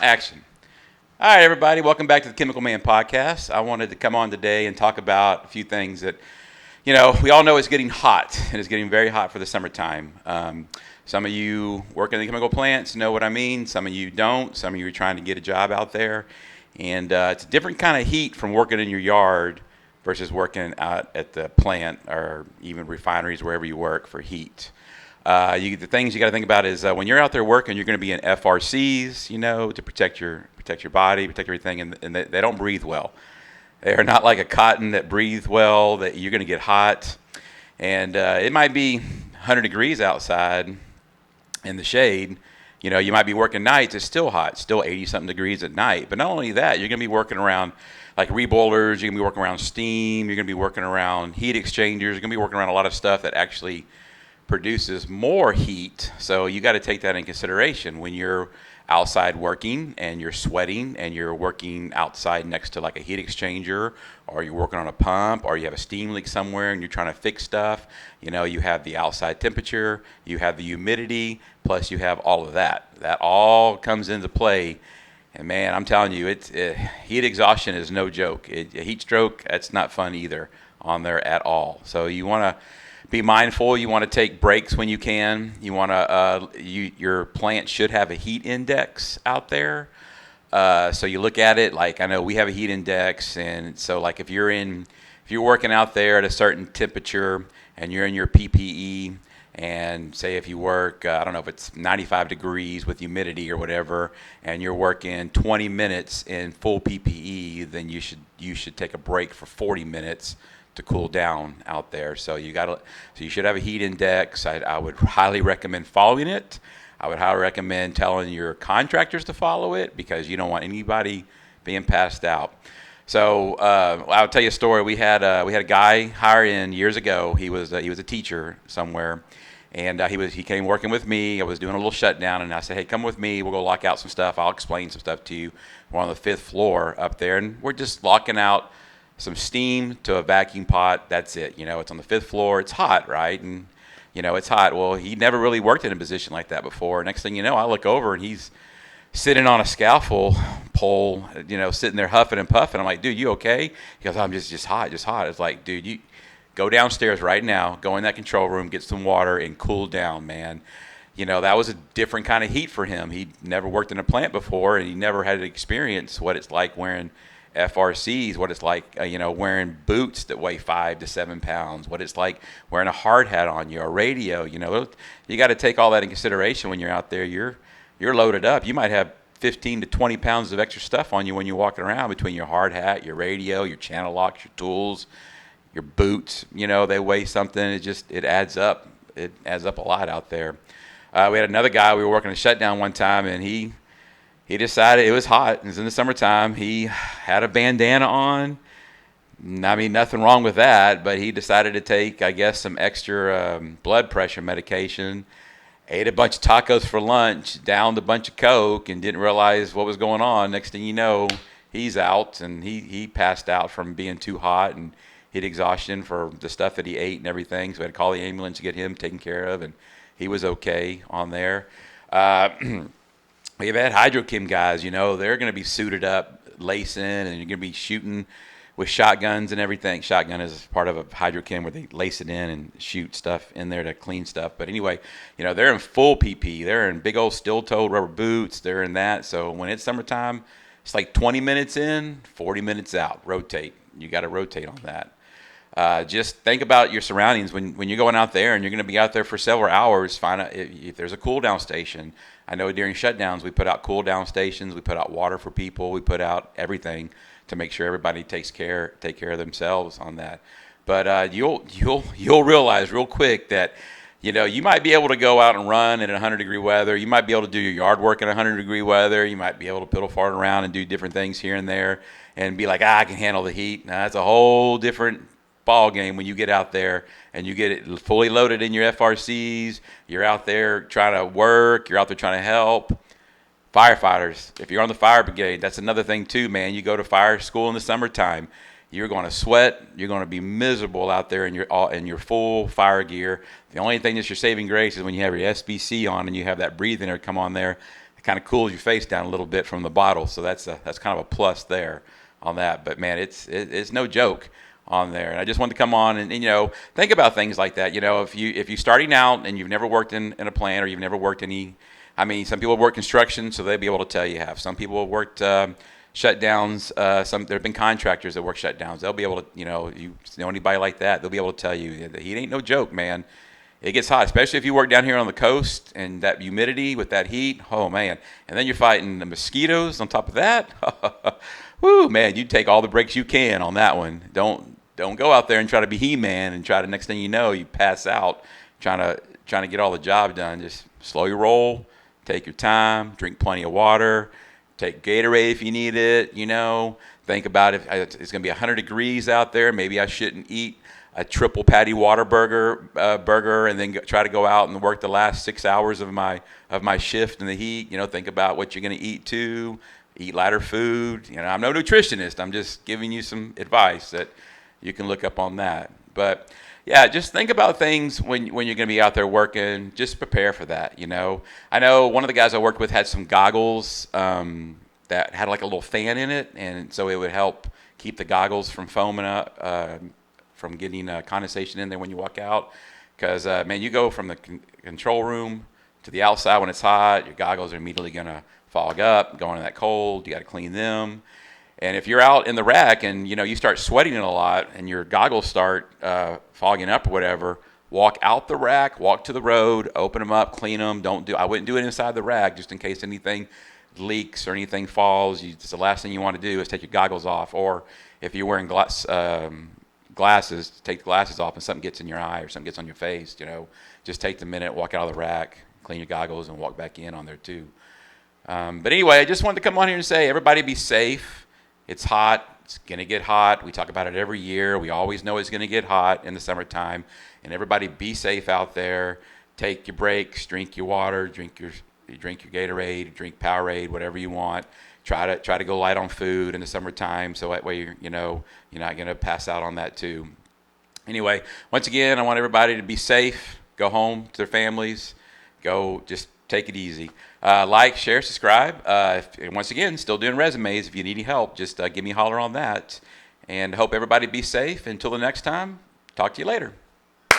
Action. All right, everybody. Welcome back to the Chemical Man podcast. I wanted to come on today and talk about a few things that, we all know it's getting hot, and it's getting very hot for the summertime. Some of you work in the chemical plants know what I mean. Some of you don't. Some of you are trying to get a job out there. And it's a different kind of heat from working in your yard versus working out at the plant or even refineries, wherever you work, for heat. The things you got to think about is when you're out there working, you're going to be in FRCs, to protect your body, protect everything, and they don't breathe well. They are not like a cotton that breathes well. That you're going to get hot, and it might be 100 degrees outside in the shade. You might be working nights. It's still hot, still 80 something degrees at night. But not only that, you're going to be working around like reboilers. You're going to be working around steam. You're going to be working around heat exchangers. You're going to be working around a lot of stuff that actually produces more heat. So you got to take that in consideration when you're outside working and you're sweating and you're working outside next to like a heat exchanger, or you're working on a pump, or you have a steam leak somewhere and you're trying to fix stuff. You have the outside temperature, you have the humidity, plus you have all of that. That all comes into play. And man, I'm telling you, heat exhaustion is no joke. A heat stroke, that's not fun either on there at all. So you want to be mindful. You want to take breaks when you can. You want to. Your plant should have a heat index out there. So you look at it like, I know we have a heat index, and so like if you're working out there at a certain temperature and you're in your PPE, and say if you work, I don't know if it's 95 degrees with humidity or whatever, and you're working 20 minutes in full PPE, then you should take a break for 40 minutes to cool down out there. So you should have a heat index. I would highly recommend following it. I would highly recommend telling your contractors to follow it, because you don't want anybody being passed out. So I'll tell you a story. We had a guy hired in years ago. He was a teacher somewhere, and he came working with me. I was doing a little shutdown, and I said, "Hey, come with me. We'll go lock out some stuff. I'll explain some stuff to you." We're on the 5th floor up there, and we're just locking out some steam to a vacuum pot. That's it. It's on the 5th floor. It's hot, right? And it's hot. Well, he never really worked in a position like that before. Next thing you know, I look over and he's sitting on a scaffold pole, sitting there huffing and puffing. I'm like, "Dude, you okay?" He goes, "I'm just hot, just hot." It's like, "Dude, you go downstairs right now, go in that control room, get some water, and cool down, man." That was a different kind of heat for him. He never worked in a plant before, and he never had to experience what it's like wearing FRCs, what it's like, wearing boots that weigh 5 to 7 pounds, what it's like wearing a hard hat on you, a radio. You got to take all that in consideration when you're out there. You're loaded up. You might have 15 to 20 pounds of extra stuff on you when you're walking around, between your hard hat, your radio, your channel locks, your tools, your boots. They weigh something. It adds up. It adds up a lot out there. We had another guy. We were working a shutdown one time, and he decided, it was hot. It was in the summertime. He had a bandana on. I mean, nothing wrong with that, but he decided to take, I guess, some extra blood pressure medication, ate a bunch of tacos for lunch, downed a bunch of Coke, and didn't realize what was going on. Next thing you know, he's out, and he passed out from being too hot and heat exhaustion for the stuff that he ate and everything. So we had to call the ambulance to get him taken care of, and he was okay on there. We've had hydrochem guys, they're going to be suited up, lacing, and you're going to be shooting with shotguns and everything. Shotgun is part of a hydrochem where they lace it in and shoot stuff in there to clean stuff. But anyway, they're in full PP. They're in big old steel-toed rubber boots. They're in that. So when it's summertime, it's like 20 minutes in, 40 minutes out. Rotate. You got to rotate on that. Just think about your surroundings when you're going out there, and you're going to be out there for several hours. Find out if there's a cool down station. I know during shutdowns we put out cool down stations. We put out water for people. We put out everything to make sure everybody take care of themselves on that. But you'll realize real quick that you might be able to go out and run in 100-degree weather. You might be able to do your yard work in 100-degree weather. You might be able to piddle fart around and do different things here and there, and be like, I can handle the heat. Now that's a whole different ball game when you get out there and you get it fully loaded in your FRCs. You're out there trying to work. You're out there trying to help. Firefighters, if you're on the fire brigade, that's another thing too, man. You go to fire school in the summertime, you're going to sweat. You're going to be miserable out there in your full fire gear. The only thing that's your saving grace is when you have your SBC on and you have that breathing air come on there. kind of cools your face down a little bit from the bottle. So that's kind of a plus there on that. But man, it's no joke on there. And I just wanted to come on and think about things like that. If you're starting out and you've never worked in a plant, or you've never worked any, I mean, some people work construction, so they'll be able to tell you have. Some people have worked shutdowns. There have been contractors that work shutdowns. They'll be able to, you know anybody like that, they'll be able to tell you that he ain't no joke, man. It gets hot, especially if you work down here on the coast, and that humidity with that heat. Oh man! And then you're fighting the mosquitoes on top of that. Woo, man! You take all the breaks you can on that one. Don't go out there and try to be He-Man and try to, next thing you know, you pass out trying to get all the job done. Just slow your roll, take your time, drink plenty of water, take Gatorade if you need it. Think about if it's going to be 100 degrees out there. Maybe I shouldn't eat a triple patty water burger and then try to go out and work the last 6 hours of my shift in the heat. Think about what you're going to eat too. Eat lighter food. I'm no nutritionist. I'm just giving you some advice that you can look up on that. But yeah, just think about things when you're going to be out there working. Just prepare for that. I know one of the guys I worked with had some goggles that had like a little fan in it, and so it would help keep the goggles from foaming up. From getting condensation in there when you walk out, because man, you go from the control room to the outside when it's hot, your goggles are immediately going to fog up, going in that cold. You got to clean them. And if you're out in the rack and you start sweating a lot and your goggles start fogging up or whatever, walk out the rack, walk to the road, open them up, clean them. I wouldn't do it inside the rack just in case anything leaks or anything falls. It's the last thing you want to do is take your goggles off. Or if you're wearing glasses, take the glasses off and something gets in your eye or something gets on your face, just take the minute, walk out of the rack, clean your goggles, and walk back in on there too. But anyway, I just wanted to come on here and say, everybody be safe. It's hot. It's going to get hot. We talk about it every year. We always know it's going to get hot in the summertime. And everybody be safe out there. Take your breaks, drink your water, drink your Gatorade, drink Powerade, whatever you want. Try to go light on food in the summertime, so that way you're not going to pass out on that too. Anyway, once again, I want everybody to be safe. Go home to their families. Go, just take it easy. Like, share, subscribe. And once again, still doing resumes. If you need any help, just give me a holler on that. And hope everybody be safe. Until the next time, talk to you later.